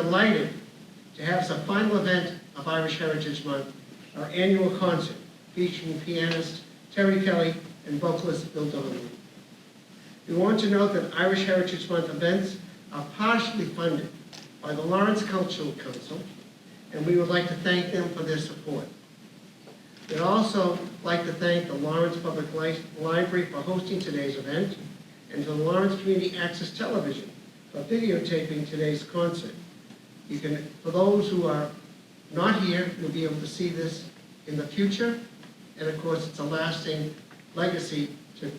delighted to have as a final event of Irish Heritage Month, our annual concert featuring pianist Terry Kelly and vocalist Bill Donnelly. We want to note that Irish Heritage Month events are partially funded by the Lawrence Cultural Council, and we would like to thank them for their support. We'd also like to thank the Lawrence Public Library for hosting today's event, and to the Lawrence Community Access Television for videotaping today's concert. You can, for those who are not here, you'll be able to see this in the future, and of course it's a lasting legacy to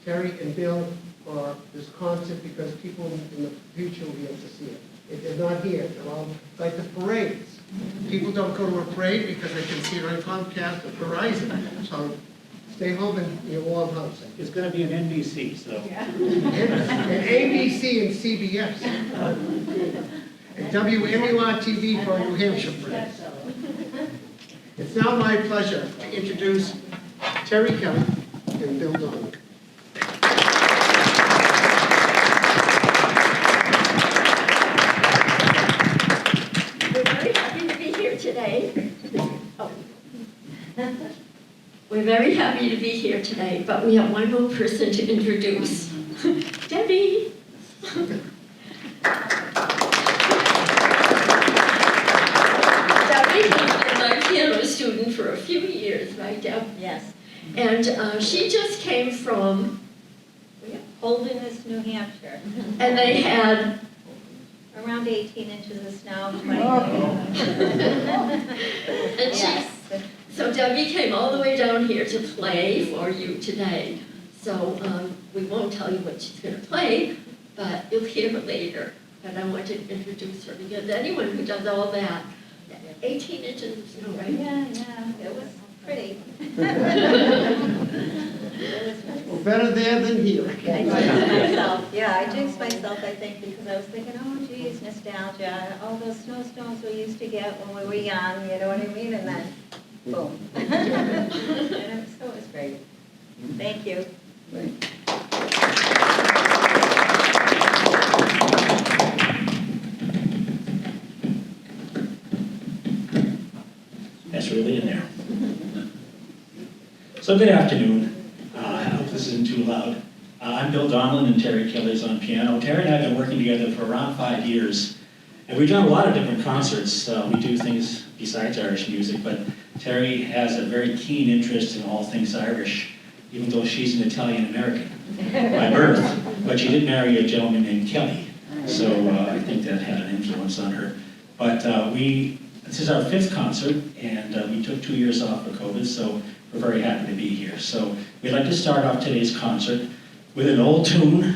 Terry and Bill for this concert, because people in the future will be able to see it. If they're not here, they're all like the parades. People don't go to a parade because they can see it on Comcast or Verizon. So stay home in your warm house. It's going to be an NBC, so. Yeah. And ABC and CBS. And WMUR-TV for New Hampshire friends. It's now my pleasure to introduce Terry Kelly and Bill Donnelly. Today. Oh. We're very happy to be here today, but we have one more person to introduce. Debbie. Debbie has been my piano student for a few years, right, Deb? Yes. And she just came from Holderness, New Hampshire. and they had Around 18 inches of snow, 20 and Yes. So Debbie came all the way down here to play for you today. So we won't tell you what she's going to play, but you'll hear her later. But I want to introduce her, because anyone who does all that, 18 inches of snow, right? Yeah, it was pretty. Well, better there than here. I jinxed myself, I jinxed myself, I think, because I was thinking, oh geez, nostalgia, all those snowstorms we used to get when we were young, you know what I mean? And then, boom. So it was great. Thank you. That's really in there. So good afternoon. I hope this isn't too loud. I'm Bill Donlin and Terry Kelly's on piano. Terry and I have been working together for around 5 years, and we've done a lot of different concerts. We do things besides Irish music, but Terry has a very keen interest in all things Irish, even though she's an Italian-American by birth, but she did marry a gentleman named Kelly, so I think that had an influence on her. But this is our 5th concert, and we took 2 years off for COVID, so we're very happy to be here. So we'd like to start off today's concert with an old tune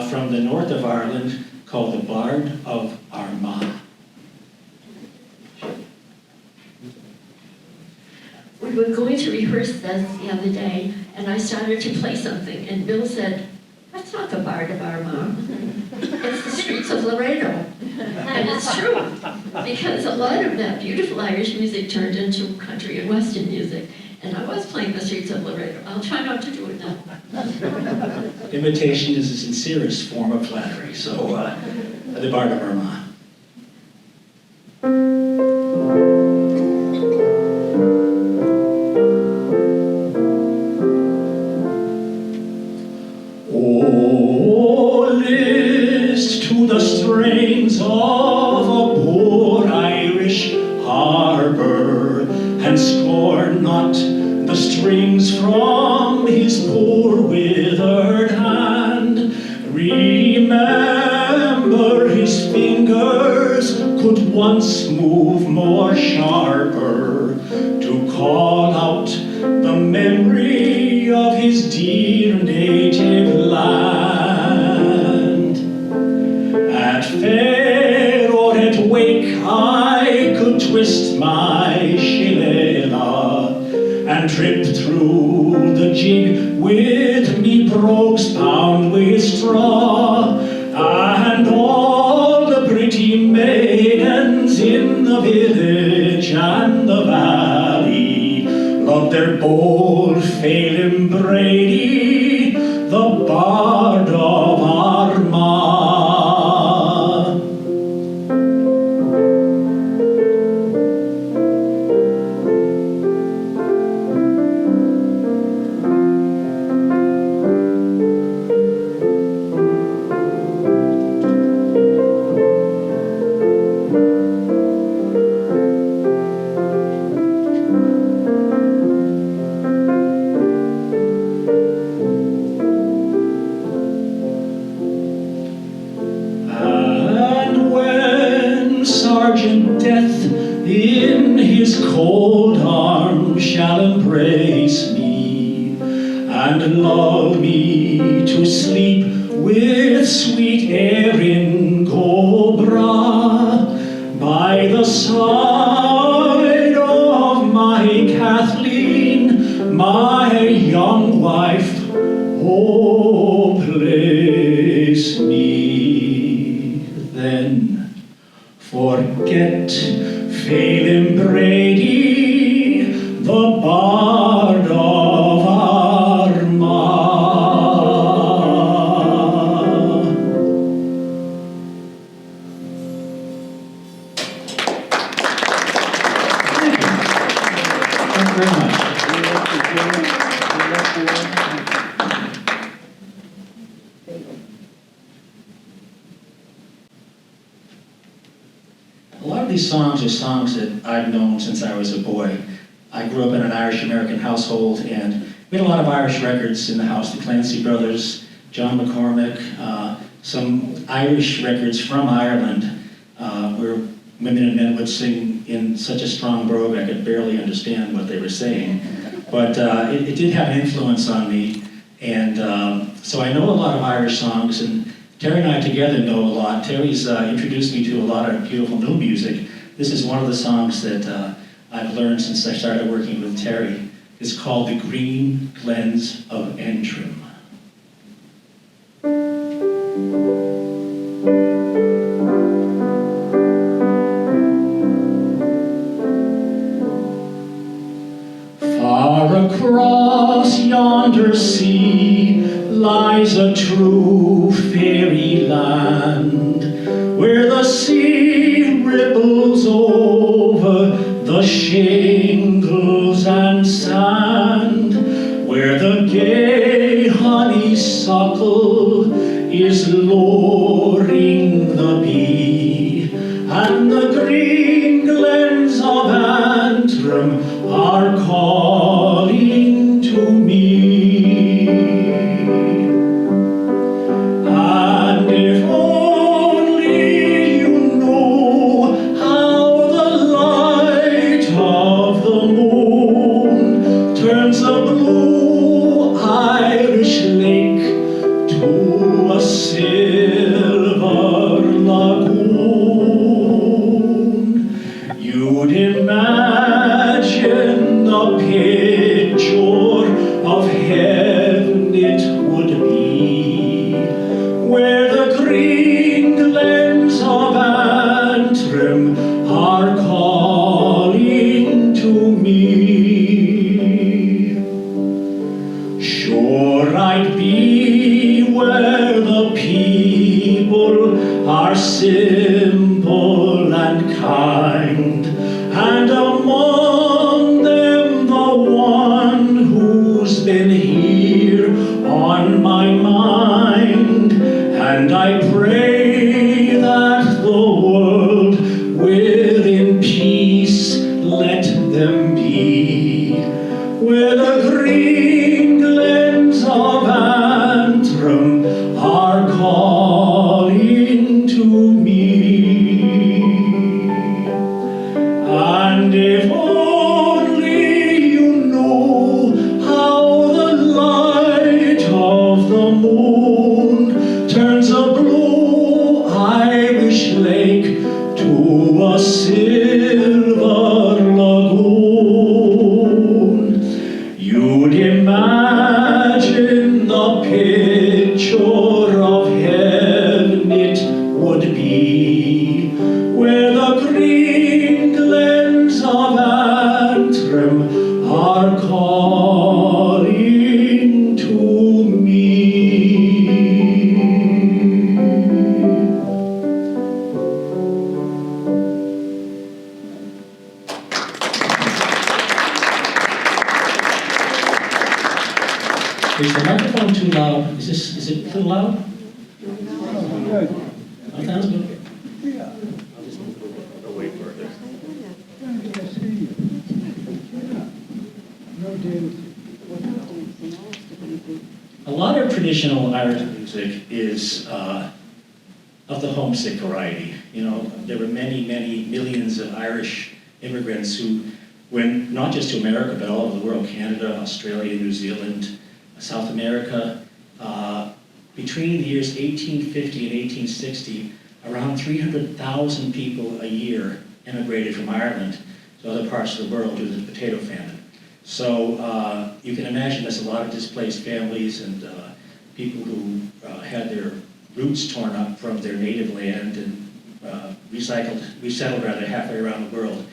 from the north of Ireland called The Bard of Armagh. We were going to rehearse this the other day, and I started to play something, and Bill said, "That's not the Bard of Armagh. It's the streets of Laredo." And it's true, because a lot of that beautiful Irish music turned into country and western music. And I was playing the streets of Laredo. I'll try not to do it now. Imitation is the sincerest form of flattery, so The Bard of Armagh. Oh, list to the strains of a poor Irish harbour, and scorn not the strings from his poor withered hand. Remember his fingers could once move more sharper, to call out the memory of his dear native land. At fair or at wake I could twist my shillelagh and trip through the jig with me brogues bound with straw, and all the pretty maidens in the village and the valley loved their bold Phelim Brady, the Bard of Armagh. Sergeant Death in his cold arms shall embrace me and lull me to sleep with sweet Erin Cobra by the side of my Kathleen, my young wife. Oh, place me then. Forget Phelim Brady, the bard of Armagh. Thank you very much. A lot of these songs are songs that I've known since I was a boy. I grew up in an Irish-American household, and we had a lot of Irish records in the house, the Clancy Brothers, John McCormick, some Irish records from Ireland, where women and men would sing in such a strong brogue I could barely understand what they were saying. But it did have an influence on me, and so I know a lot of Irish songs, and Terry and I together know a lot. Terry's introduced me to a lot of beautiful new music. This is one of the songs that I've learned since I started working with Terry. It's called The Green Glens of Antrim. Far across yonder sea lies a true fairyland, where the sea ripples over the shingles and sand, where the gay honeysuckle is luring the bee, and the green glens of Antrim are calling to me. And if only you know how the light of the moon turns a blue Irish lake to a silver lagoon, you'd imagine a picture of heaven it would be, where the green glens of Antrim are calling to me. Sure I'd be where the people are simple and kind, and among them the one who's been here on my mind. And I pray that the world will in peace let them be, where the green glens of Antrim are calling to me. And if only you know how the light of the moon turns a blue Irish lake to a silver lagoon, you'd imagine the picture of heaven it would be, where the green glens of Antrim are calling to me. Is the microphone too loud? Is it too loud? Good. Oh, sounds good. Yeah. I see you. Yeah. No dancing. A lot of traditional Irish music is of the homesick variety. You know, there were many, many millions of Irish immigrants who went not just to America, but all over the world, Canada, Australia, New Zealand, South America. Between the years 1850 and 1860, around 300,000 people a year immigrated from Ireland to other parts of the world due to the potato famine. So you can imagine there's a lot of displaced families and people who had their roots torn up from their native land and resettled rather halfway around the world.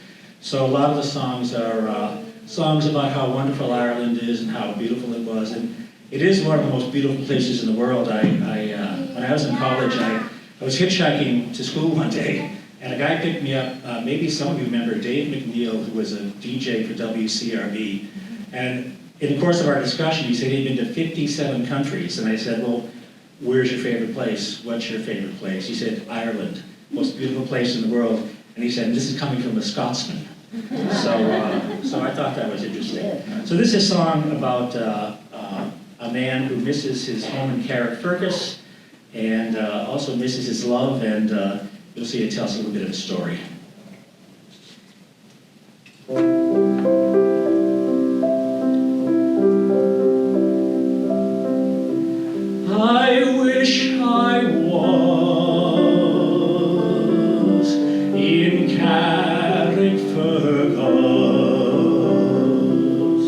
So a lot of the songs are songs about how wonderful Ireland is and how beautiful it was. And it is one of the most beautiful places in the world. When I was in college, I was hitchhiking to school one day, and a guy picked me up. Maybe some of you remember Dave McNeil, who was a DJ for WCRB. And in the course of our discussion, he said he'd been to 57 countries. And I said, well, where's your favorite place? What's your favorite place? He said, Ireland, most beautiful place in the world. And he said, this is coming from a Scotsman. So I thought that was interesting. So this is a song about a man who misses his home in Carrickfergus and also misses his love, and you'll see it tells a little bit of a story. I wish I was in Carrickfergus,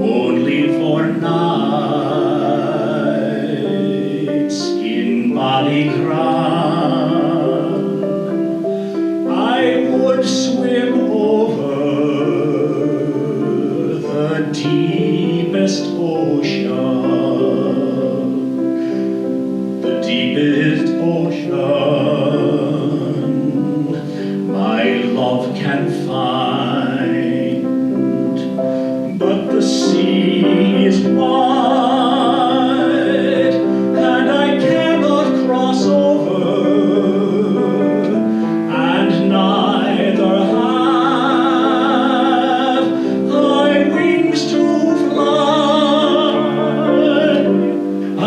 only for nights in Ballygrand. I would swim over the deepest ocean, the deepest ocean my love can find. But the sea is wide, and I cannot cross over, and neither have I wings to fly. I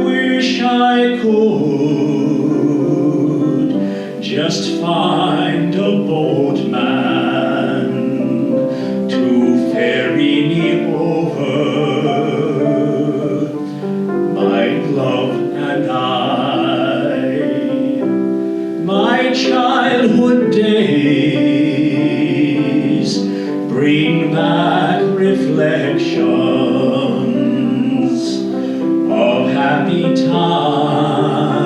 wish I could just find a boatman to ferry me over, my love and I. My childhood days bring back reflections of happy times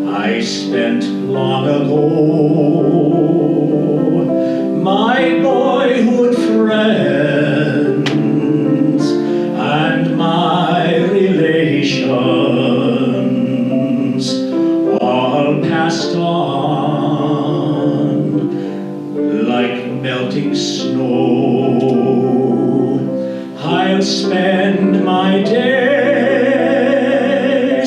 I spent long ago. My boyhood friends and my relations all passed on like melting snow. I'll spend my days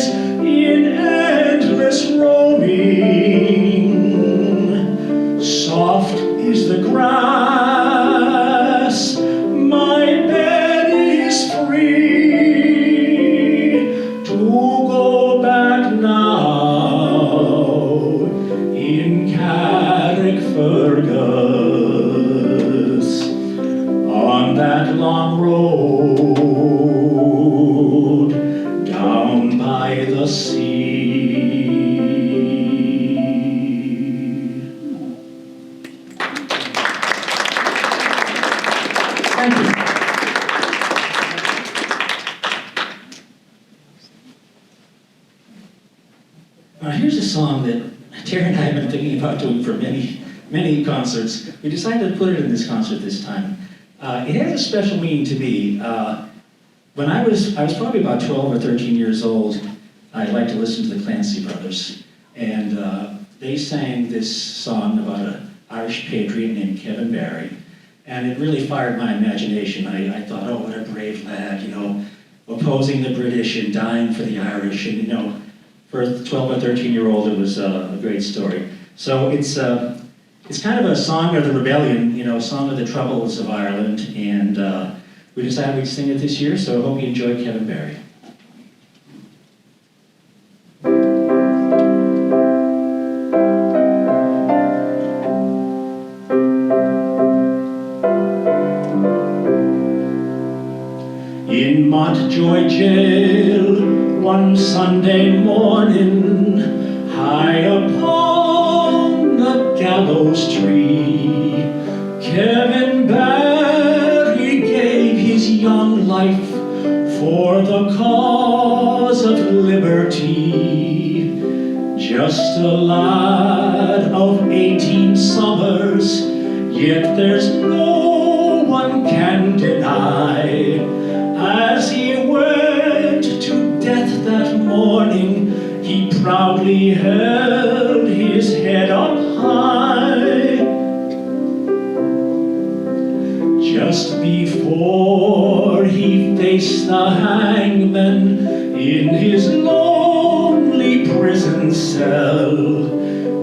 in endless roaming. Soft is the grass, my bed is free to go back now in Carrickfergus on that long road down by the sea. Thank you. Here's a song that Terry and I have been thinking about doing for many, many concerts. We decided to put it in this concert this time. It has a special meaning to me. When I was probably about 12 or 13 years old, I liked to listen to the Clancy Brothers. And they sang this song about an Irish patriot named Kevin Barry. And it really fired my imagination. I thought, oh, what a brave lad, you know, opposing the British and dying for the Irish. And, you know, for a 12 or 13-year-old, it was a great story. So it's kind of a song of the rebellion, you know, a song of the troubles of Ireland. And we decided we'd sing it this year, so I hope you enjoy Kevin Barry. Mountjoy jail one Sunday morning, high upon the gallows tree, Kevin Barry gave his young life for the cause of liberty. Just a lad of 18 summers, yet there's no one can deny, as he went to death that morning, he proudly held his head up high. Just before he faced the hangman in his lonely prison cell,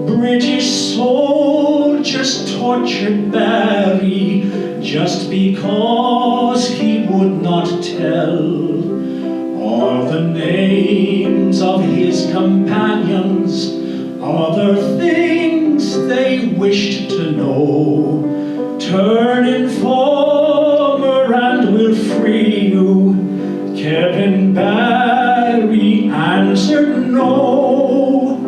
British soldiers tortured Barry just because he would not tell all the names of his companions, other things they wished to know. Turn informer and we'll free you, Kevin Barry answered no.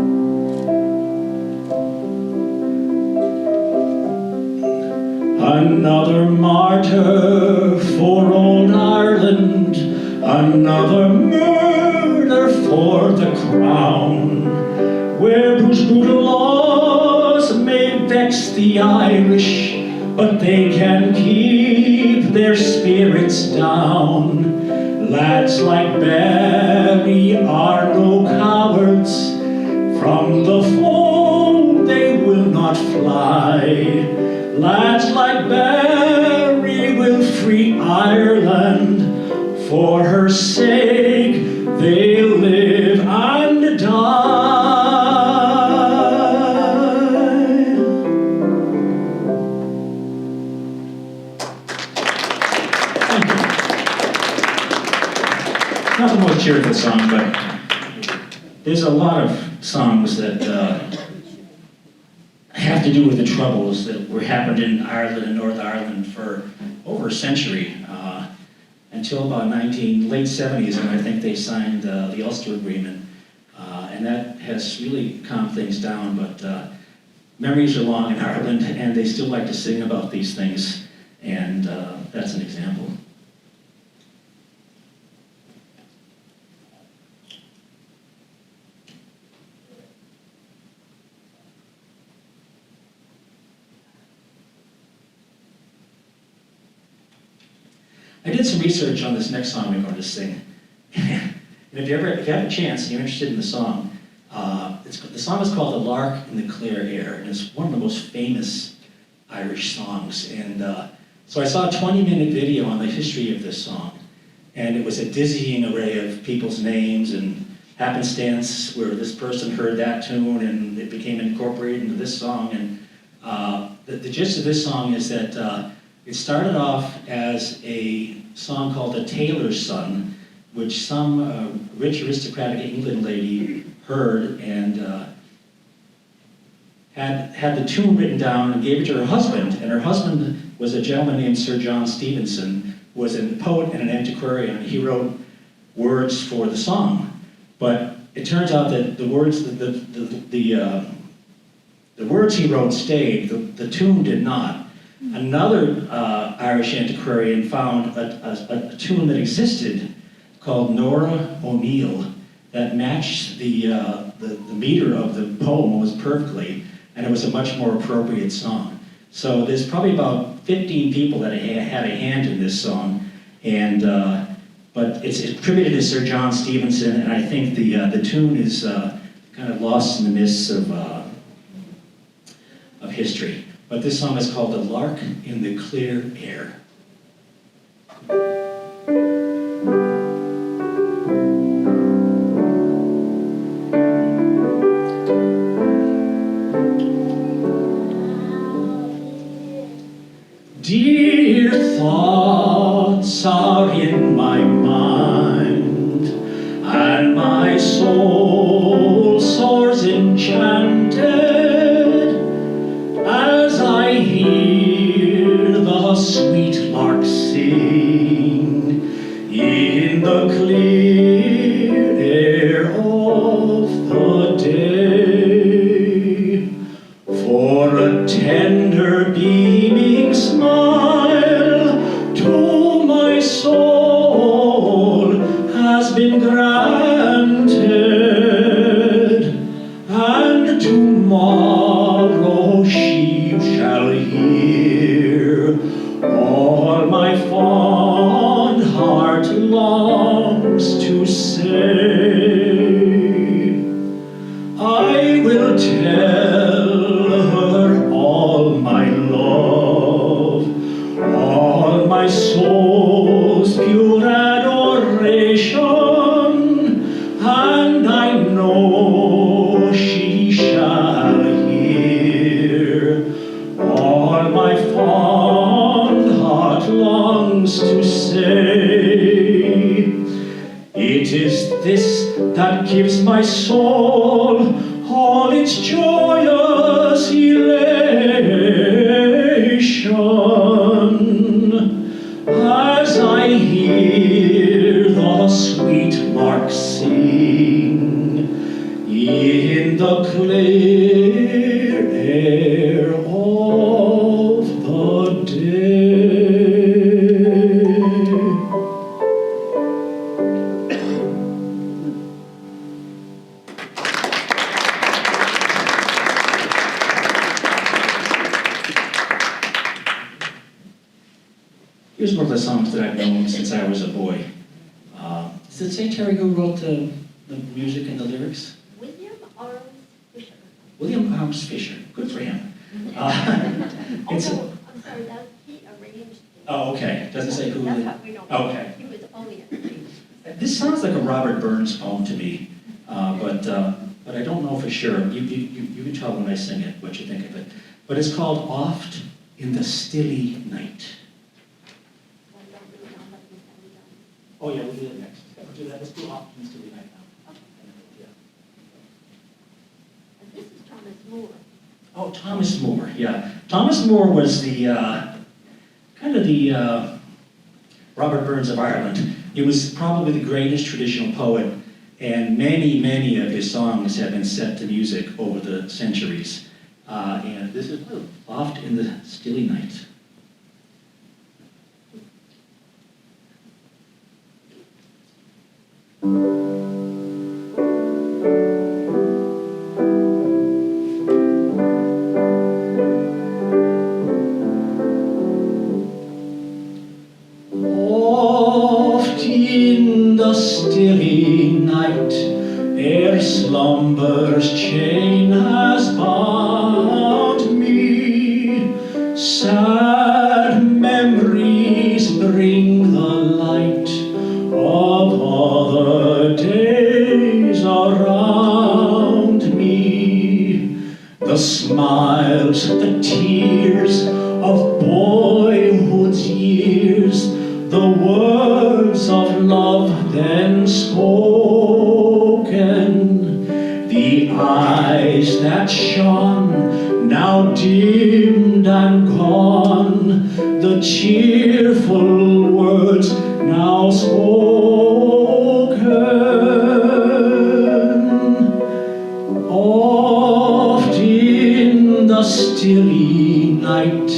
Another martyr for old Ireland, another murder for the crown, where whose brutal laws may vex the Irish, but they can keep their spirits down. Lads like Barry are no cowards, from the foe they will not fly. Lads like Barry will free Ireland, for her sake they'll live and die. Not the most cheerful song, but there's a lot of songs that have to do with the troubles that were happened in Ireland and North Ireland for over a century, until about late 70s, and I think they signed the Ulster Agreement, and that has really calmed things down, but memories are long in Ireland, and they still like to sing about these things, and that's an example. I did some research on this next song we're going to sing. And if you have a chance and you're interested in the song, the song is called "The Lark in the Clear Air," and it's one of the most famous Irish songs. And so I saw a 20-minute video on the history of this song, and it was a dizzying array of people's names and happenstance where this person heard that tune and it became incorporated into this song. And the gist of this song is that it started off as a song called "The Tailor's Son," which some rich aristocratic England lady heard and had the tune written down and gave it to her husband. And her husband was a gentleman named Sir John Stevenson, who was a poet and an antiquarian, and he wrote words for the song. But it turns out that the words he wrote stayed, the tune did not. Another Irish antiquarian found a tune that existed called Nora O'Neill that matched the meter of the poem almost perfectly, and it was a much more appropriate song. So there's probably about 15 people that had a hand in this song, and but it's attributed to Sir John Stevenson, and I think the tune is kind of lost in the mists of history. But this song is called "The Lark in the Clear Air." Dear thoughts are in my mind, and my soul soars enchanted as I hear the sweet lark sing in the clear air of the day, for a tender beaming smile to my soul has been granted, and tomorrow she shall hear all my fond heart longs to say. I will tell her all my love, all my soul's pure adoration, and I know she shall hear all my fond heart longs to say. It is this that gives my soul all its joyous elation, as I hear the sweet lark sing in the clear air of the day. Here's one of the songs that I've known since I was a boy. Does it say, Terry, who wrote the music and the lyrics? William Arms Fisher. William Arms Fisher. Good for him. It's a- Although, I'm sorry, that he arranged it. Oh, okay. Doesn't say who. That's how we don't. Okay. He was only arranged. This sounds like a Robert Burns poem to me, but I don't know for sure. You can tell when I sing it what you think of it. But it's called Oft in the Stilly Night. Oh yeah, we'll do that next. We'll do that. Let's do Oft in the Stilly Night now. Yeah. And this is Thomas Moore. Oh, Thomas Moore, yeah. Thomas Moore was the, kind of the Robert Burns of Ireland. He was probably the greatest traditional poet, and many, many of his songs have been set to music over the centuries. And this is Oft in the Stilly Night. Oft in the stilly night, ere slumber's chain has bound me, sad memories bring the light of other days around me. The smiles, the tears of boyhood's years, the words of love then spoken, the eyes that shone, now dimmed and gone, the cheerful words now spoken. Oft in the stilly night,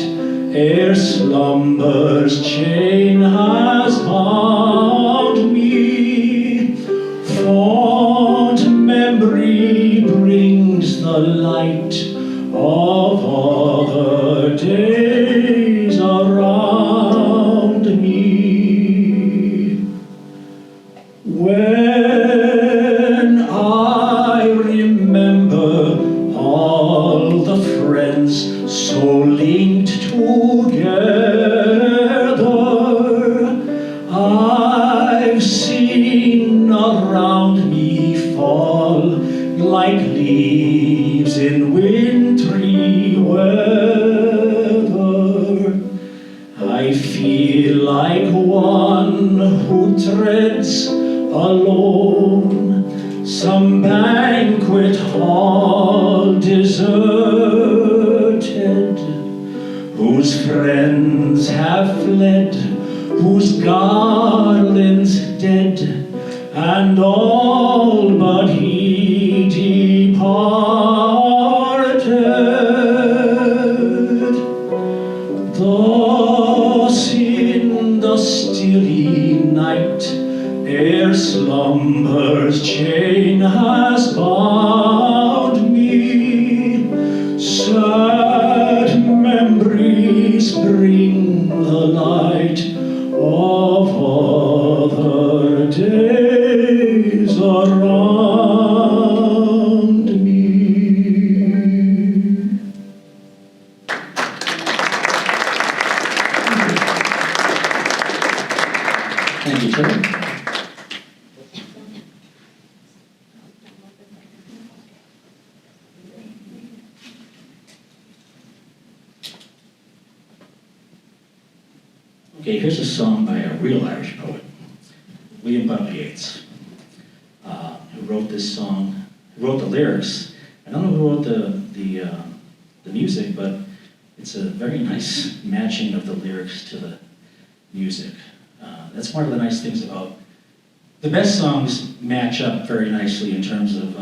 ere slumber's chain has bound me, fond memory brings the light of other days around me. When I remember all the friends so linked together, I've seen around me fall like leaves in wintry weather. I feel like one who treads alone some banquet hall deserted, whose friends have fled, whose garlands dead, and all but he departed. Thus in the stilly night, ere slumber's chain has bound me, sad memories bring the light of other days around me. Thank you, Terry. Okay, here's a song by a real Irish poet, William Buckley Yeats, who wrote this song, who wrote the lyrics. I don't know who wrote the music, but it's a very nice matching of the lyrics to the music. That's one of the nice things about the best songs match up very nicely in terms of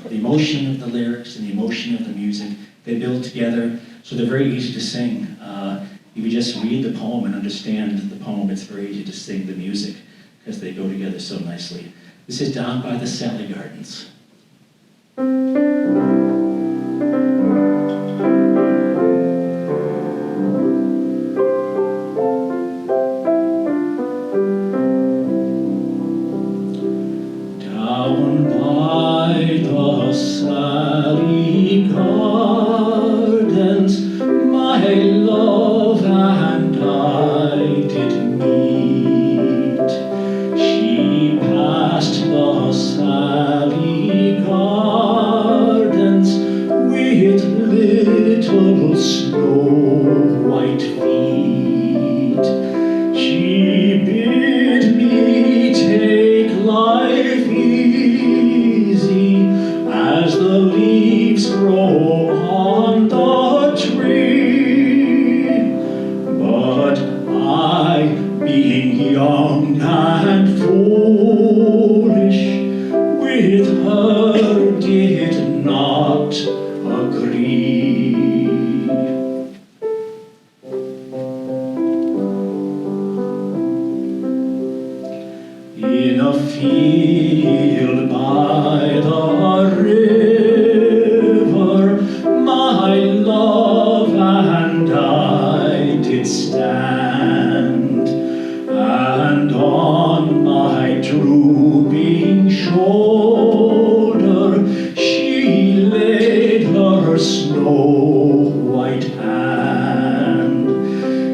the emotion of the lyrics and the emotion of the music. They build together, so they're very easy to sing. If you just read the poem and understand the poem, it's very easy to sing the music because they go together so nicely. This is Down by the Sally Gardens. Down by the Sally Gardens, my love and I did meet. She passed the Sally Gardens with little snow white feet. She bid me take life easy as the leaves grow on the tree. But I, being young and foolish, with her did not agree. In a field by the river, my love and I did stand, and on my drooping shoulder she laid her snow white hand.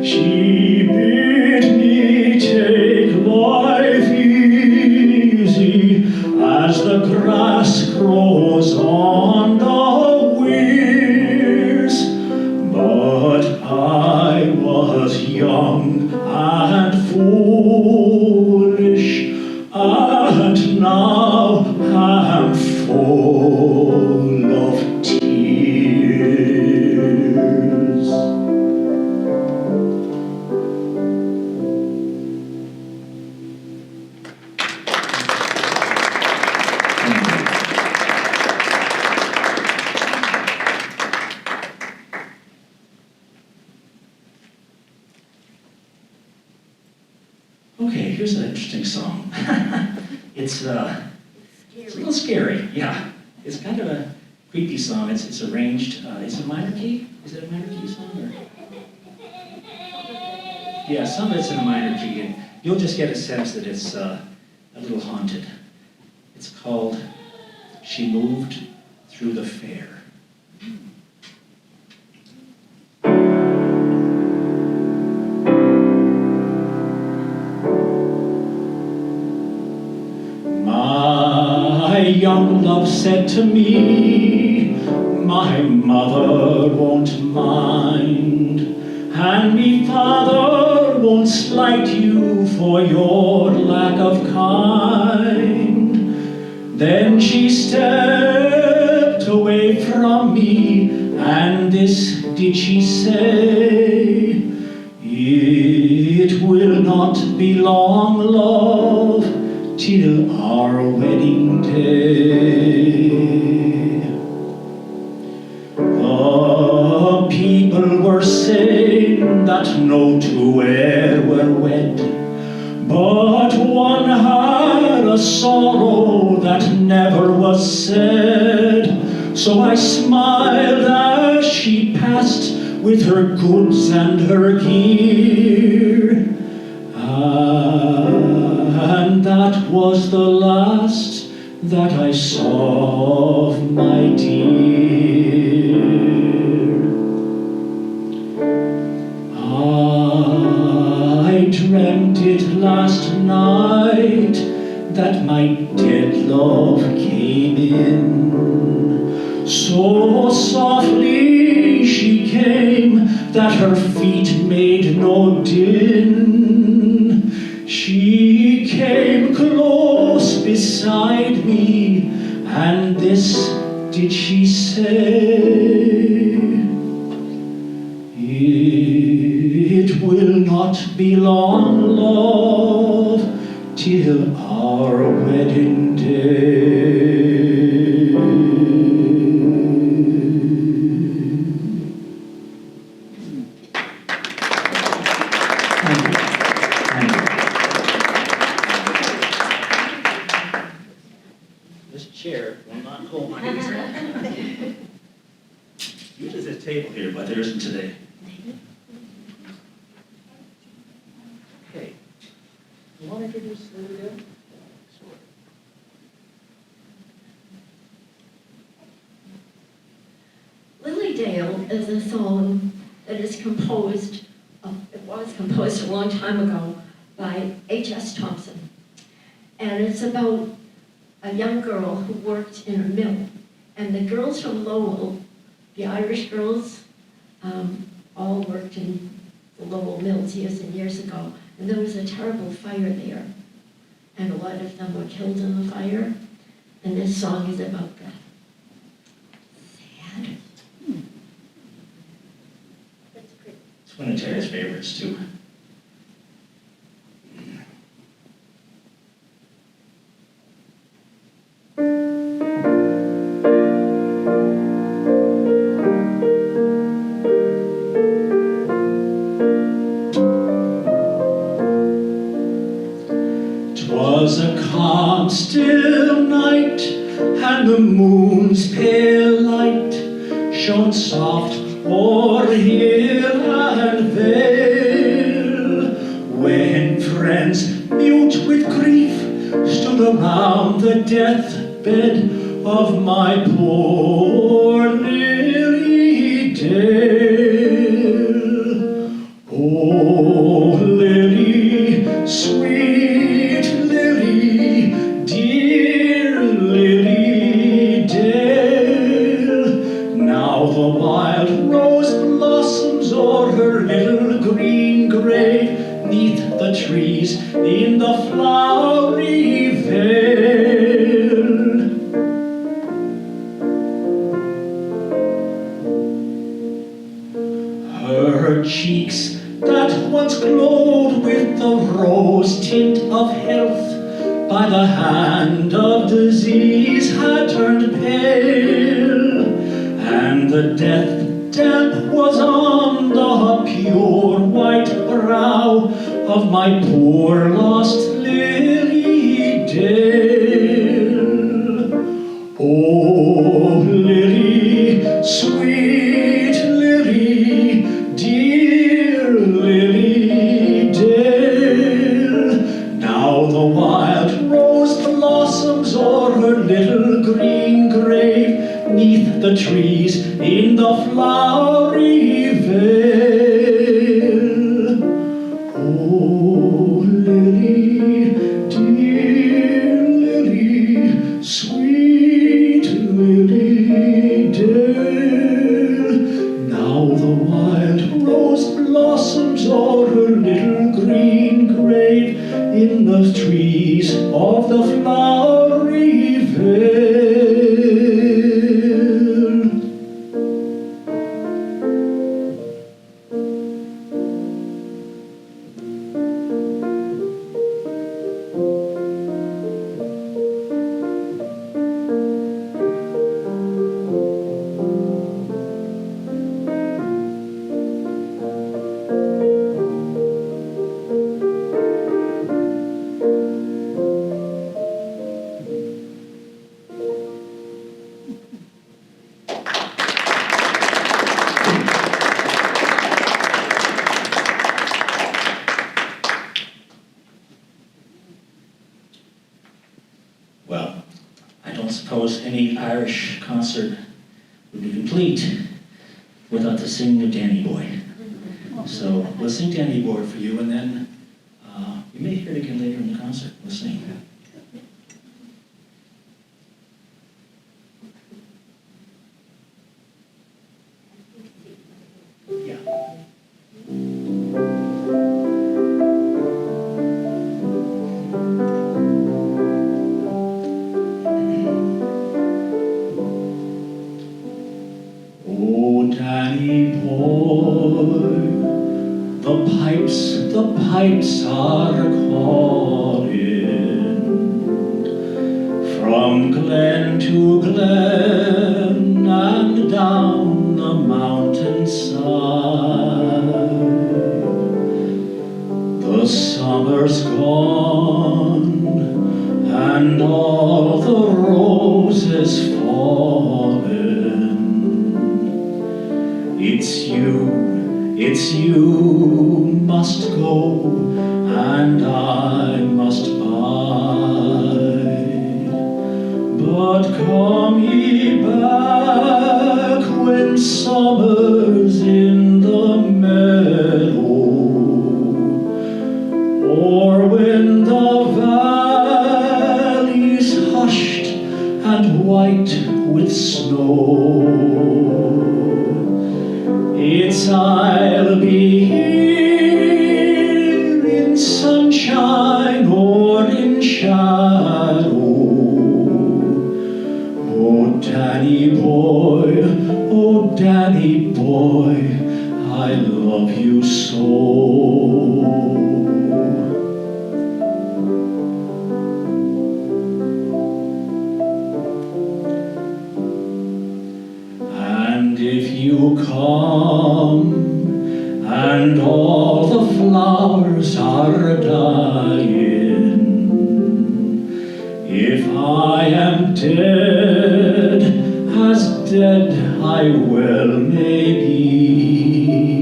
She bid me take life easy as the grass grows on the weirs. But I was young and foolish, and now am full of tears. Okay, here's an interesting song. It's a little scary, yeah. It's kind of a creepy song. It's arranged. Is it minor key? Is it a minor key song? Or? Yeah, some of it's in a minor key, and you'll just get a sense that it's a little haunted. It's called She Moved Through the Fair. My young love said to me, my mother won't mind, and me father won't slight you for your lack of kind. Then she stepped away from me, and this did she say, it will not be long, love, till our wedding day. The people were saying that no two e'er were wed, but one had a sorrow that never was said. So I smiled as she passed with her goods and her gear, and that was the last that I saw of my dear. I dreamt it last night that my dead love came in. So softly she came that her feet made no din. She came close beside me, and this did she say: "It will not be long, love, till our wedding day." Thank you. Thank you. This chair will not hold my knees. Usually there's a table here, but there isn't today. Okay. You want to introduce Lily Dale? Sure. Lily Dale is a song that is composed, it was composed a long time ago by H.S. Thompson. And it's about a young girl who worked in a mill. And the girls from Lowell, the Irish girls, all worked in the Lowell mills years and years ago. And there was a terrible fire there. And a lot of them were killed in the fire. And this song is about that. Sad. It's one of Terry's favorites, too. 'Twas a calm, still night, and the moon's pale light shone soft o'er hill and vale, when friends mute with grief stood around the deathbed of my poor Lily Dale. Oh, Lily, sweet Lily, dear Lily Dale, now the wild rose blossoms o'er her little green grave, 'neath the trees in the flowery vale. Her cheeks that once glowed with the rose tint of health, by the hand of disease had turned pale, and the death damp was on the pure white brow of my poor lost Lily Dale. Oh, Lily, sweet Lily, dear Lily Dale, now the wild rose blossoms o'er her little green grave, 'neath the trees in the flowery vale. Oh, Lily, dear Lily, sweet Lily Dale, now the wild rose blossoms o'er her little green grave, in the trees of the flowery vale. suppose any Irish concert would be complete without the singing of Danny Boy. So we'll sing Danny Boy for you, and then you may hear it again later in the concert. We'll sing. Yeah. Oh, Danny boy, the pipes are calling from glen to glen and down the mountainside. The summer's gone and all the roses fallen. It's you must go, and I must bide. But come ye back when summer's in the meadow, or when the valley's hushed and white with snow. I'll be here in sunshine or in shadow. Oh, Danny boy, I love you so. And if you come and all the flowers are dying, if I am dead, as dead I well may be,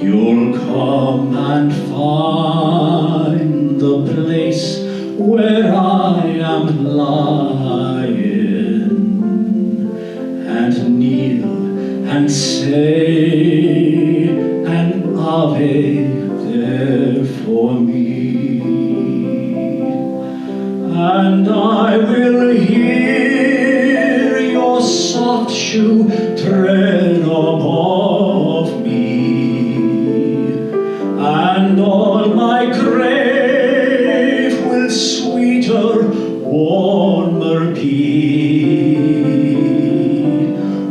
you'll come and find the place where I am lying, and kneel and say an Ave there for me, and I will hear your soft shoe tread above me, and on my grave will sweeter, warmer be.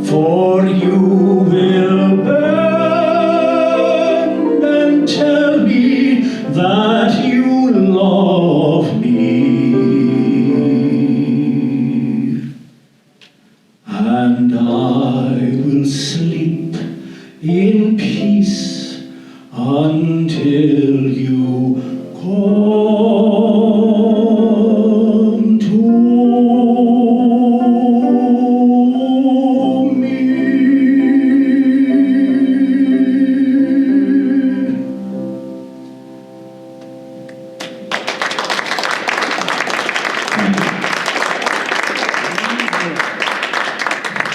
For you will bend and tell me that you love me, and I will sleep in peace until you come to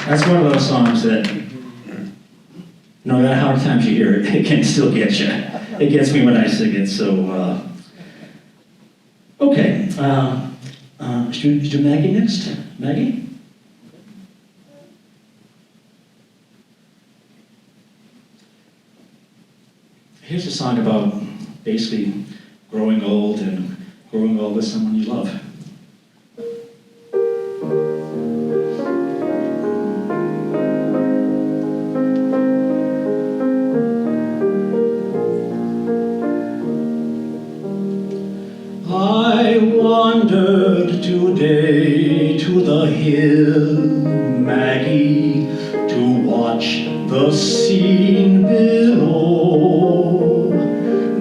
That's one of those songs that, no matter how many times you hear it, it can still get you. It gets me when I sing it, so, okay. Should we do Maggie next? Maggie? Here's a song about basically growing old and growing old with someone you love. I wandered today to the hill, Maggie, to watch the scene below,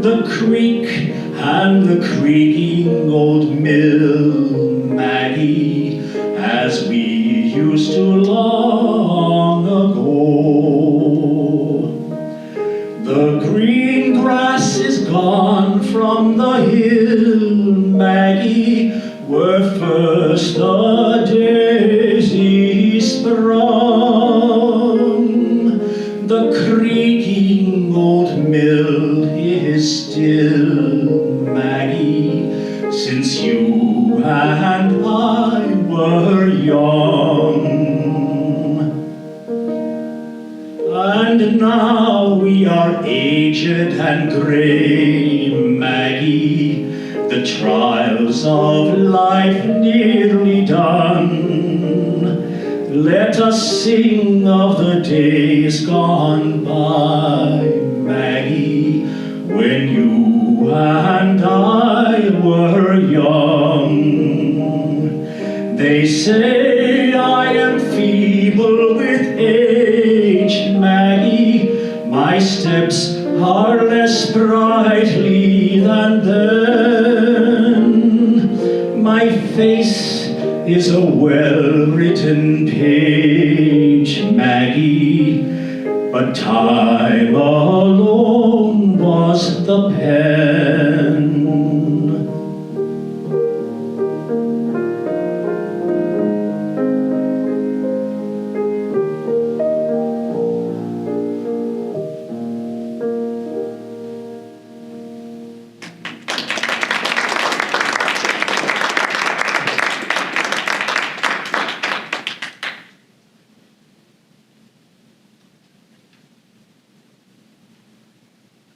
the creek and the creaking old mill, Maggie, as we used to long ago. The green grass is gone from the hill, Maggie, where first was the daisy sprung, the creaking old mill is still, Maggie, since you and I were young. And now we are aged and grey, Maggie, the trials of life nearly done. Let us sing of the days gone by, Maggie, when you and I were young. They say I am feeble with age, Maggie, my steps are less sprightly than then. My face is a well-written page, Maggie, but time alone was the pen.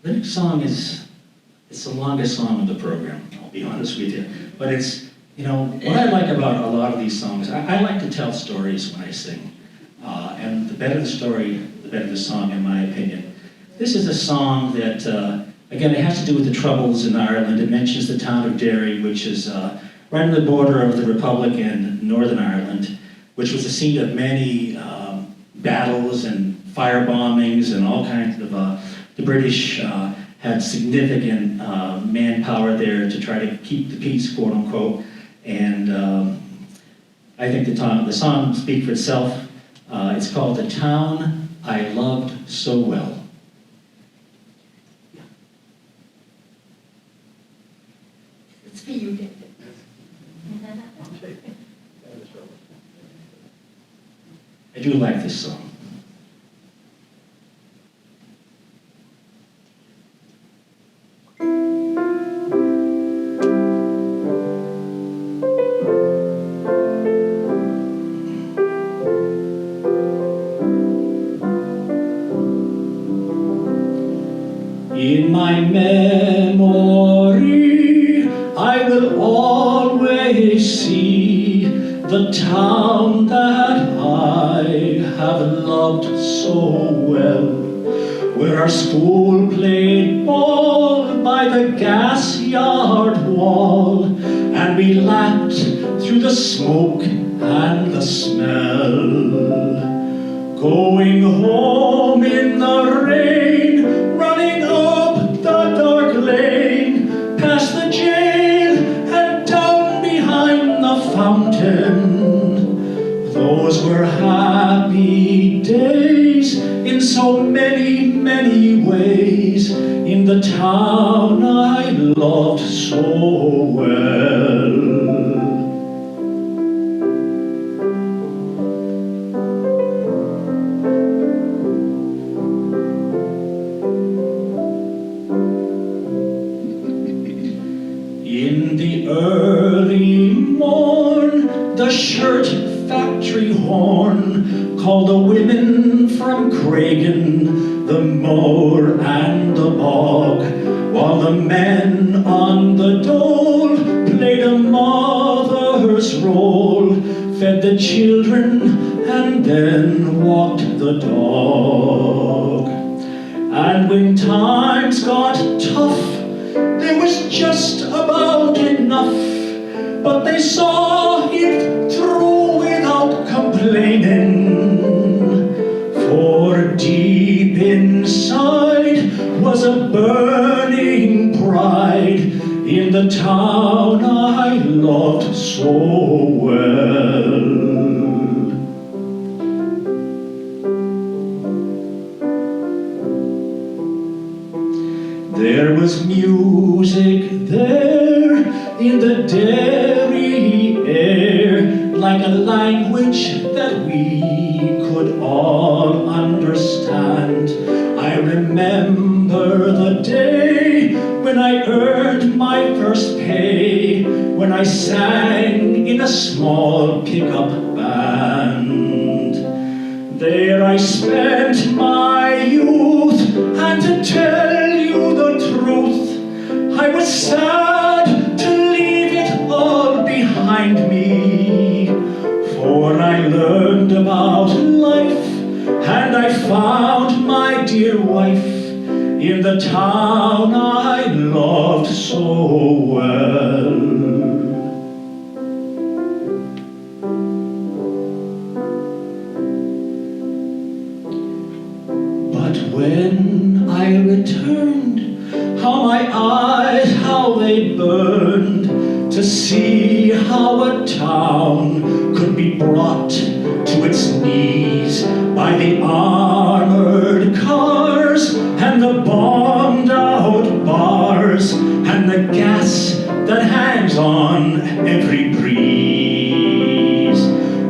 The next song it's the longest song of the program, I'll be honest with you. But it's, what I like about a lot of these songs, I like to tell stories when I sing. And the better the story, the better the song, in my opinion. This is a song that, again, it has to do with the Troubles in Ireland. It mentions the town of Derry, which is right on the border of the Republic and Northern Ireland, which was the scene of many battles and fire bombings and all kinds of the British had significant manpower there to try to keep the peace, quote unquote. And I think the song speaks for itself. It's called "The Town I Loved So Well." It's for you, David. I do like this song. In my memory, I will always see the town that I have loved so well, where our school played ball by the gas yard wall, and we lapped through the smoke and the smell, going home in the rain, running up the dark lane, past the jail and down behind the fountain. Those were happy days in so many, many ways, in the town I loved so well. In the early morn, the shirt factory horn called the women from Craigan, the moor and the bog, while the men on the dole played a mother's role, fed the children and then walked the dog. And when times got tough, there was just about enough, but they saw it through without complaining, for deep inside was a burning pride in the town I loved so well. There was music there in the Derry air like a language that we could all understand. I remember the day when I earned my first pay, when I sang in a small pickup band. There I spent my youth, and to tell you the truth, I was sad to leave it all behind me, for I learned about life, and I found my dear wife in the town I loved so well. But when I returned, how my eyes, how they burned, to see how a town could be brought to its knees by the armored cars and the bombed out bars and the gas that hangs on every breeze.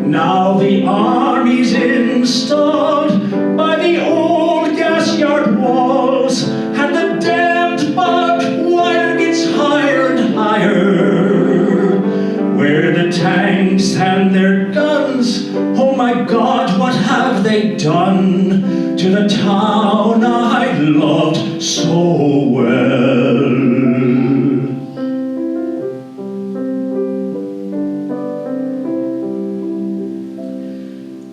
Now the army's installed by the old gas yard walls, and the damned barbed wire gets higher and higher. Where the tanks and their guns, oh my God, what have they done to the town I loved so well?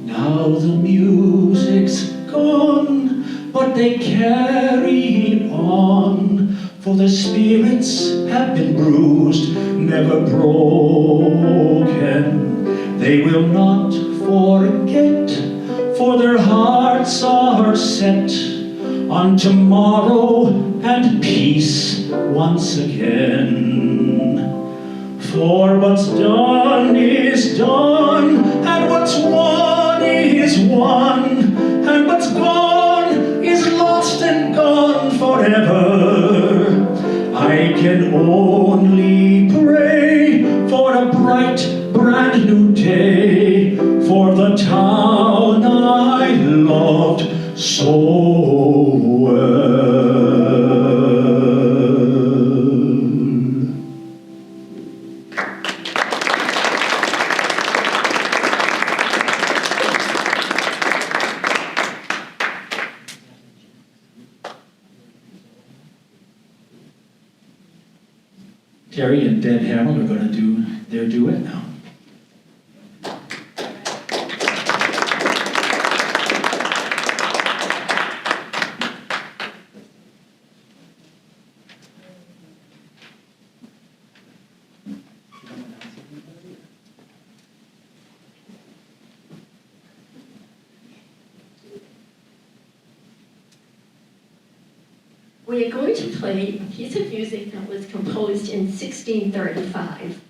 Now the music's gone, but they carry on, for the spirits have been bruised, never broken. They will not forget, for their hearts are set on tomorrow and peace once again. For what's done is done, and what's won is won, and what's gone is lost and gone forever. I can only pray for a bright, brand new day, for the town I loved so well. Terry and Deb Hamill are going to do their duet now. We are going to play a piece of music that was composed in 1635.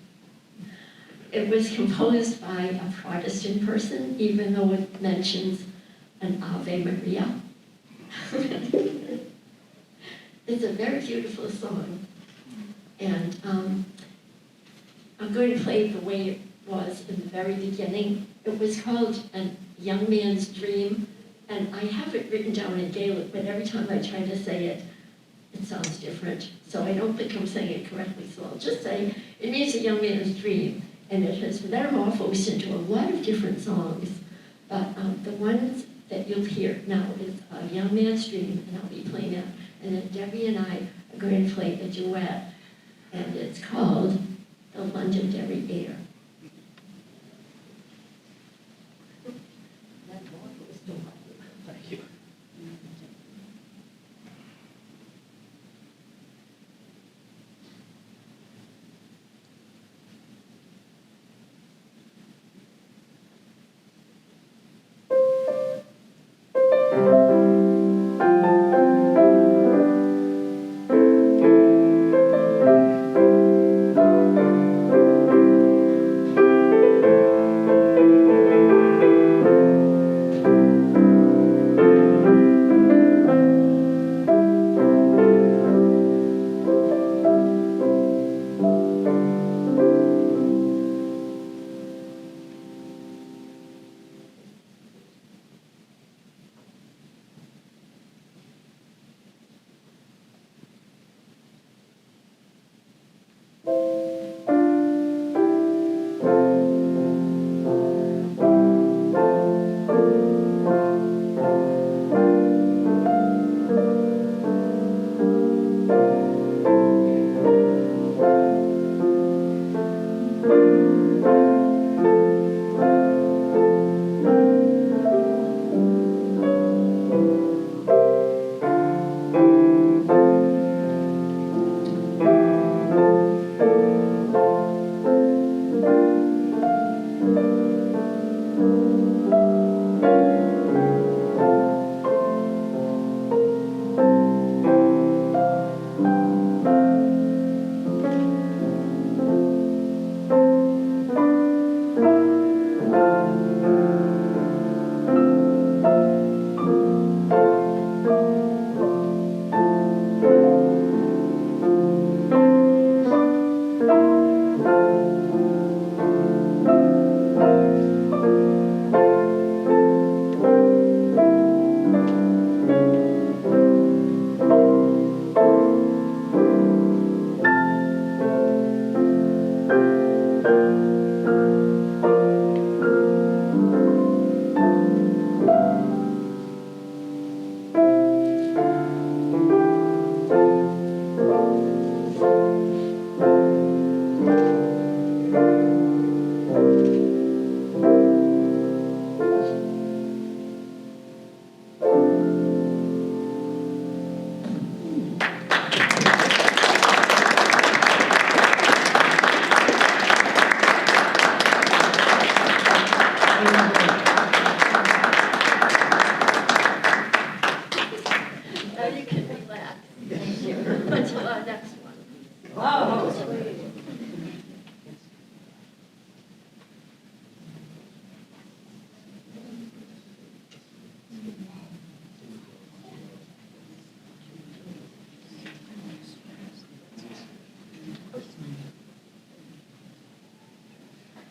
It was composed by a Protestant person, even though it mentions an Ave Maria. It's a very beautiful song. And I'm going to play it the way it was in the very beginning. It was called A Young Man's Dream, and I have it written down in Gaelic, but every time I try to say it, it sounds different. So I don't think I'm saying it correctly, so I'll just say it means a young man's dream, and it has metamorphosed into a lot of different songs. But the ones that you'll hear now is A Young Man's Dream, and I'll be playing that. And then Debbie and I are going to play a duet, and it's called The Londonderry Air. Thank you.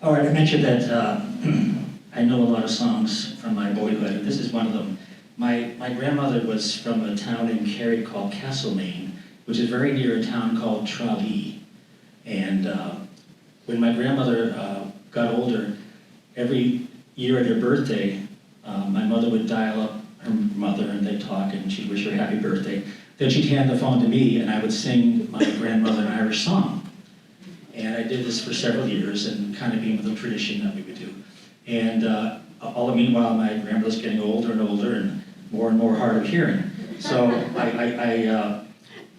All right, I mentioned that I know a lot of songs from my boyhood, and this is one of them. My grandmother was from a town in Kerry called Castlemaine, which is very near a town called Tralee. And when my grandmother got older, every year at her birthday, my mother would dial up her mother and they'd talk and she'd wish her happy birthday. Then she'd hand the phone to me and I would sing my grandmother an Irish song. And I did this for several years and kind of became the tradition that we would do. And all the meanwhile, my grandmother's getting older and more hard of hearing. So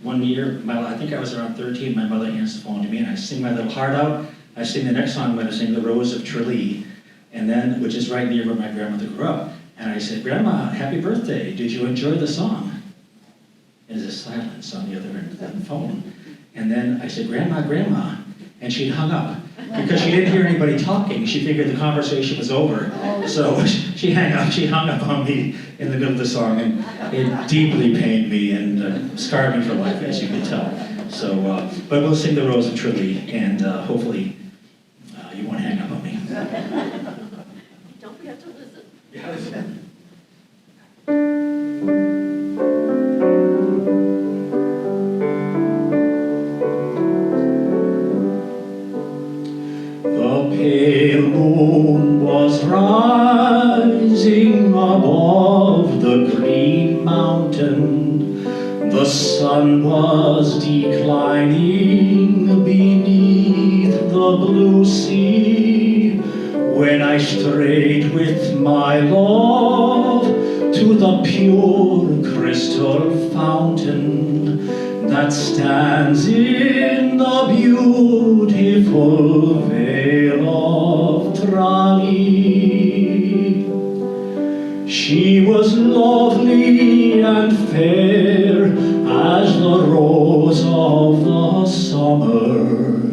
one year, I think I was around 13, my mother hands the phone to me and I sing my little heart out. I sing the next song, I'm going to sing The Rose of Tralee, and then, which is right near where my grandmother grew up. And I said, Grandma, happy birthday. Did you enjoy the song? And there's a silence on the other end of the phone. And then I said, Grandma, and she hung up. Because she didn't hear anybody talking, she figured the conversation was over. So she hung up on me in the middle of the song, and it deeply pained me and scarred me for life, as you can tell. So, but we'll sing The Rose of Tralee, and hopefully you won't hang up on me. Don't forget to listen. The pale moon was rising above the green mountain. The sun was declining beneath the blue sea, when I strayed with my love to the pure crystal fountain that stands in the beautiful vale of Tralee. She was lovely and fair as the rose of the summer,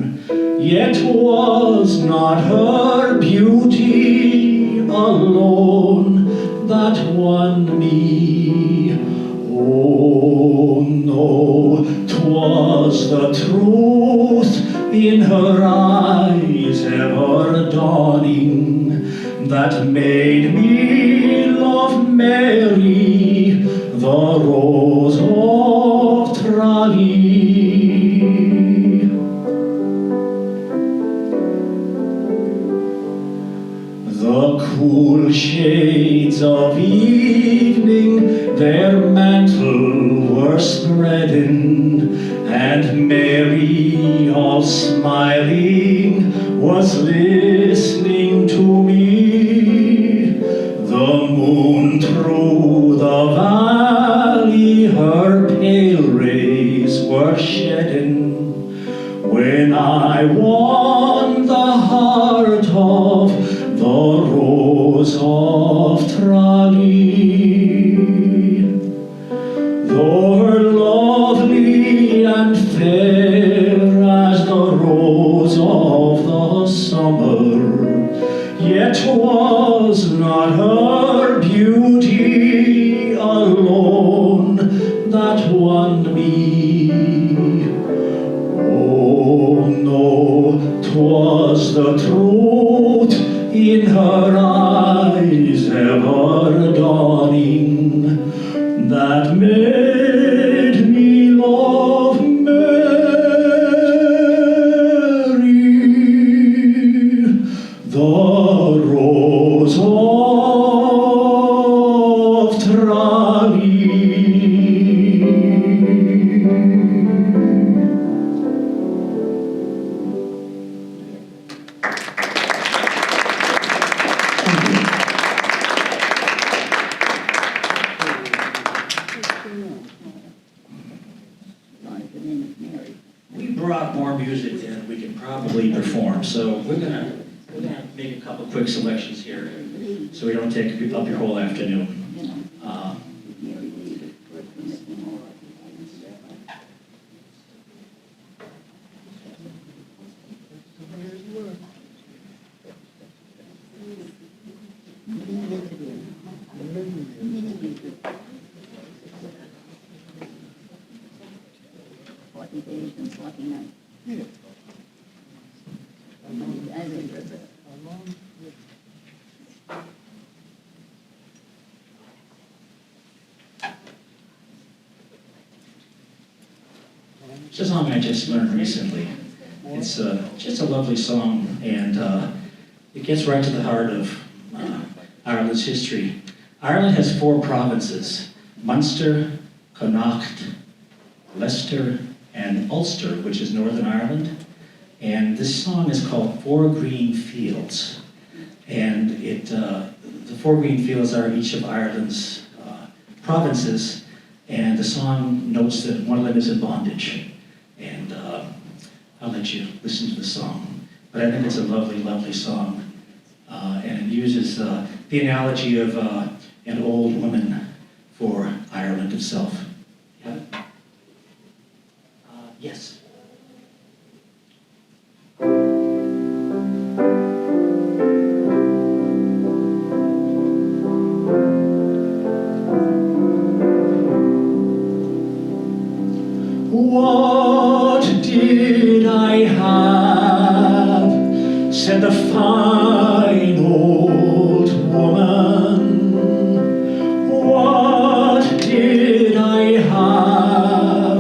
yet was not her beauty alone that won me. Oh no, 'twas the truth in her eyes ever dawning that made me love Mary, the Rose of Tralee. The cool shades of evening their mantle were spreading, and Mary, all smiling, was listening to me. The moon through the valley her pale rays were shedding, when I won the heart of the Rose of Tralee. Though her lovely and fair as the rose of the summer, yet was not her beauty alone that won me. Oh no, 'twas the truth in her eyes ever dawning that made me love Mary, the Rose of Tralee. We brought more music than we can probably perform, so we're gonna make a couple quick selections here, so we don't take up your whole afternoon. Yeah. It's a song I just learned recently. It's just a lovely song, and it gets right to the heart of Ireland's history. Ireland has 4 provinces: Munster, Connacht, Leicester, and Ulster, which is Northern Ireland. And this song is called Four Green Fields. And the 4 green fields are each of Ireland's provinces, and the song notes that one of them is in bondage. And I'll let you listen to the song. But I think it's a lovely, lovely song. And it uses the analogy of an old woman for Ireland itself. Yeah? Yes. What did I have? Said the fine old woman. What did I have?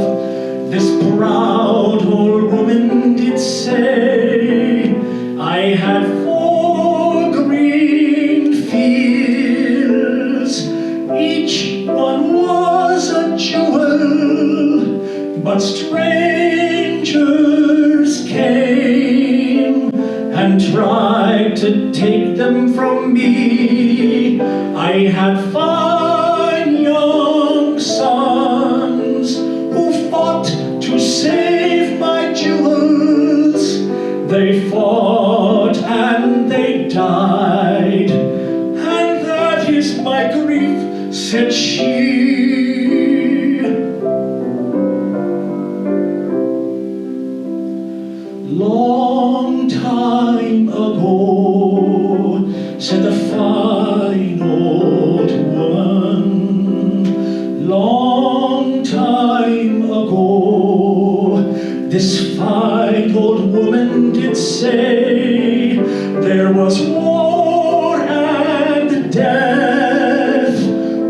This proud old woman did say, I had 4 green fields, each one was a jewel, but strangers came and tried to take them from me. I had 5 young sons who fought to save my jewels. They fought and they died, and that is my grief, said she. Long time ago, said the fine old woman. Long time ago, this fine old woman did say, there was war and death,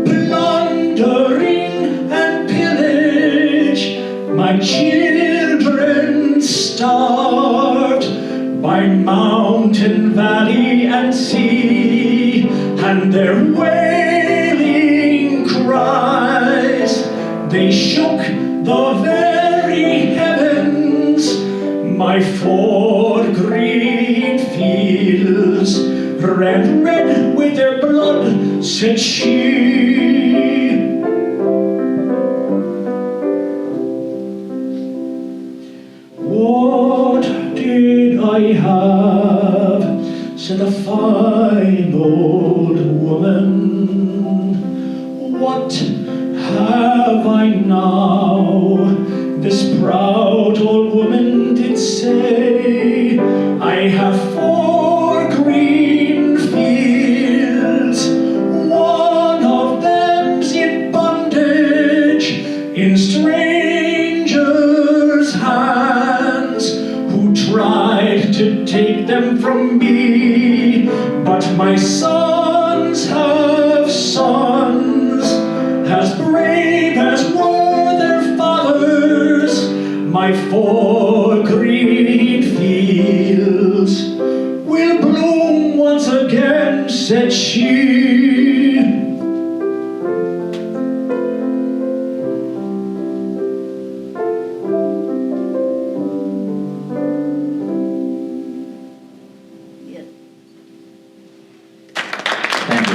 plundering and pillage. My children starved by mountain, valley, and sea, and their wailing cries, they shook the very heavens. My 4 green fields ran red with their blood, said she. What did I have? Said the fine old woman. What have I now? This proud old woman did say, I have 4 green fields, one of them's in bondage, in strangers' hands, who tried to take them from me. But my sons have sons, as brave as were their fathers. My 4 green fields will bloom once again, said she. Thank you.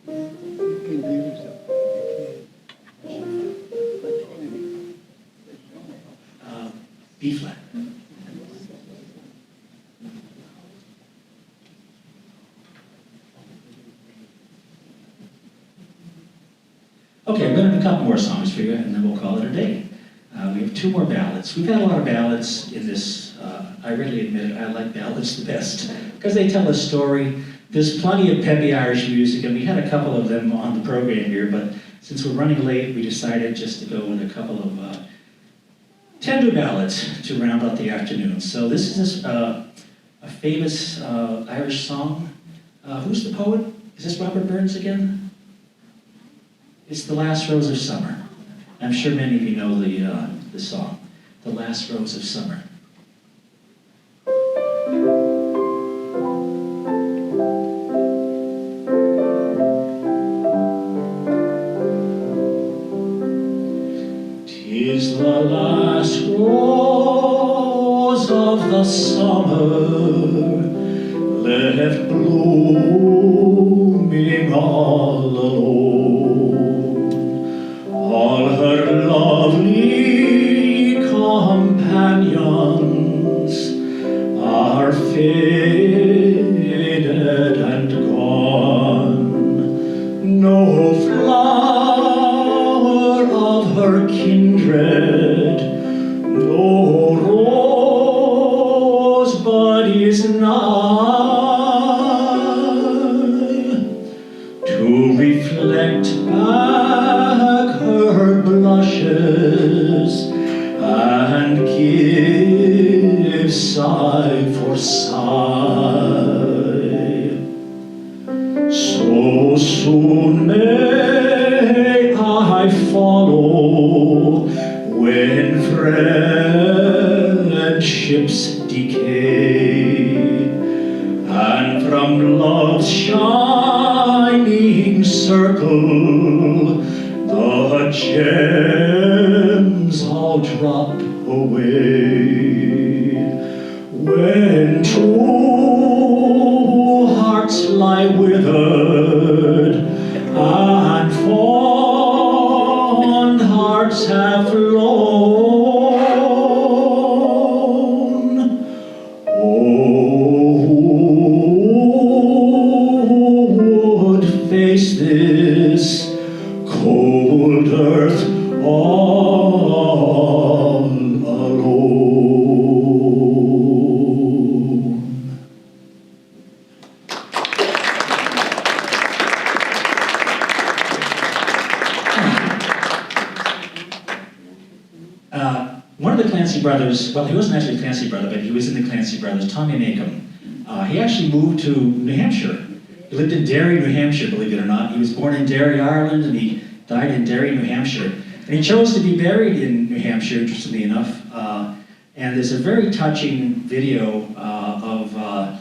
You can do yourself. B flat. Okay, I'm going to do a couple more songs for you, and then we'll call it a day. We have 2 more ballads. We've had a lot of ballads in this. I really admit it, I like ballads the best, because they tell a story. There's plenty of peppy Irish music, and we had a couple of them on the program here, but since we're running late, we decided just to go with a couple of tender ballads to round out the afternoon. So this is a famous Irish song. Who's the poet? Is this Robert Burns again? It's The Last Rose of Summer. I'm sure many of you know the song, The Last Rose of Summer. 'Tis the last rose of the summer, left blooming all alone. All her lovely companions are faded and gone. No flower of her kindred, no rosebud is nigh to reflect back her blushes and give sigh for sigh. So soon may I follow when friendships decay, and from love's shining circle the gems all drop away. When true hearts lie withered and fond hearts have flown, oh, who would face this cold earth all alone? One of the Clancy brothers, well, he wasn't actually a Clancy brother, but he was in the Clancy brothers, Tommy Macomb. He actually moved to New Hampshire. He lived in Derry, New Hampshire, believe it or not. He was born in Derry, Ireland, and he died in Derry, New Hampshire. And he chose to be buried in New Hampshire, interestingly enough. And there's a very touching video of a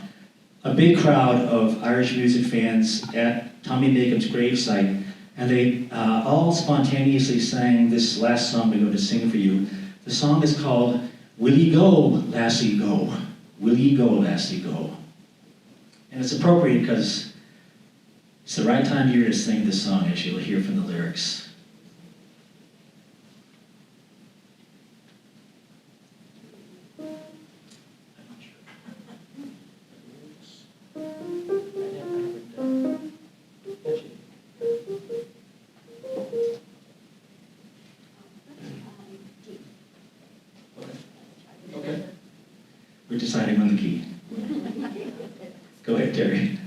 big crowd of Irish music fans at Tommy Macomb's gravesite. And they all spontaneously sang this last song we're going to sing for you. The song is called Will Ye Go, Lassie Go? Will Ye Go, Lassie Go? And it's appropriate because it's the right time of year to sing this song, as you'll hear from the lyrics. Okay. We're deciding on the key. Go ahead, Terry.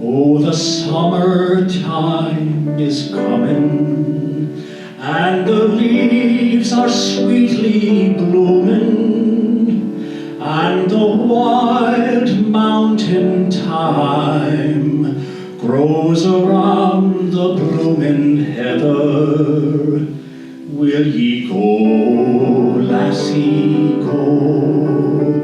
Oh, the summertime is coming, and the leaves are sweetly blooming, and the wild mountain thyme grows around the blooming heather. Will ye go, lassie, go?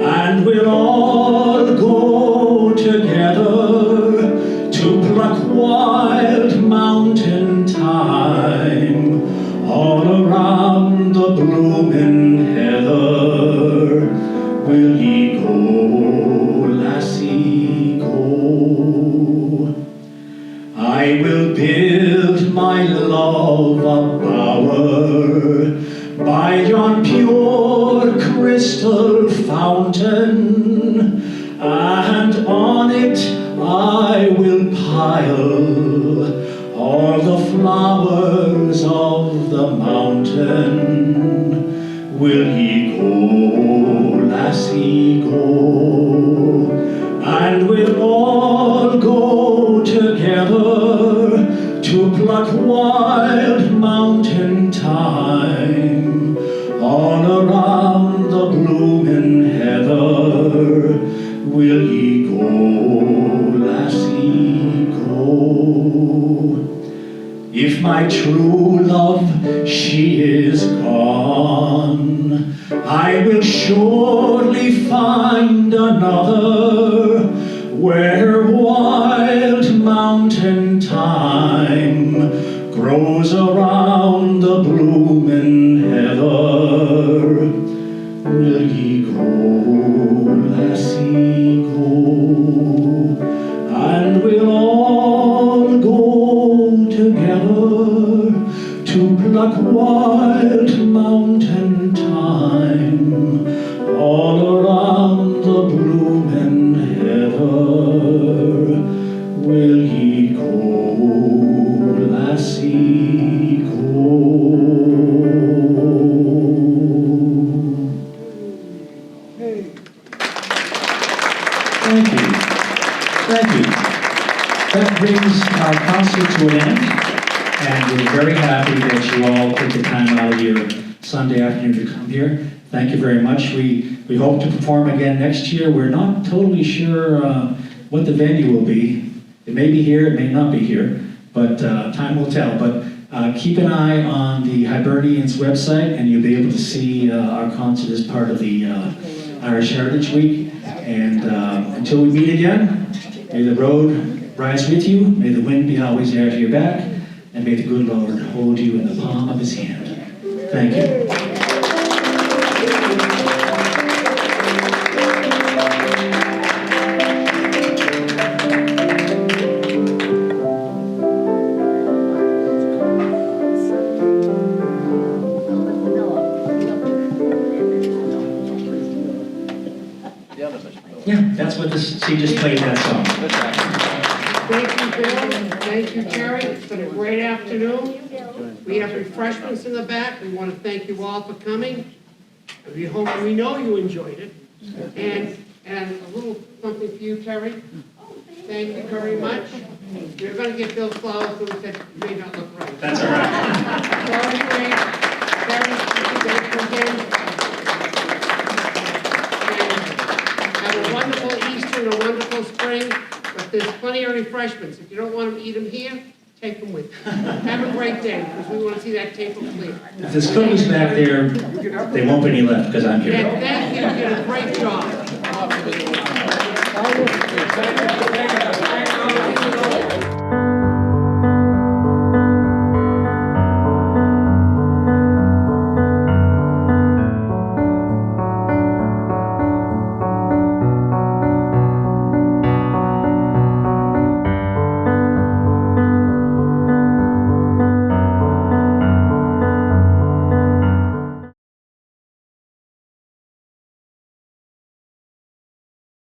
And we'll all go together to pluck wild mountain thyme all around the blooming heather. Will ye go, lassie, go? I will build my love a bower by yon pure crystal fountain, and on it I will pile all the flowers of the mountain. Will ye go, lassie, go? And we'll all go together to pluck wild mountain thyme all around the bloomin' heather. Will ye go, lassie, go? If my true love, she is gone, I will surely find another where wild mountain thyme grows around the bloomin' heather. Will ye go, lassie, go? And we'll all go together to pluck wild mountain thyme all around the bloomin' heather. Will ye go, lassie, go? Thank you. Thank you. That brings our concert to an end, and we're very happy that you all took the time out of your Sunday afternoon to come here. Thank you very much. We hope to perform again next year. We're not totally sure what the venue will be. It may be here, it may not be here, but time will tell. But keep an eye on the Hibernians website, and you'll be able to see our concert as part of the Irish Heritage Week. And until we meet again, may the road rise with you, may the wind be always there to your back, and may the good Lord hold you in the palm of his hand. Thank you. Yeah, that's what this, she just played that song. Thank you, Bill, and thank you, Terry. It's been a great afternoon. We have refreshments in the back. We want to thank you all for coming. We hope, we know you enjoyed it. And a little something for you, Terry. Thank you very much. You're going to get Bill flowers, but we said it may not look right. That's all right. So anyway, Terry, thank you again. Have a wonderful Easter and a wonderful spring, but there's plenty of refreshments. If you don't want them to eat them here, take them with you. Have a great day, because we want to see that table clear. If there's cookies back there, there won't be any left because I'm here. And thank you, you did a great job.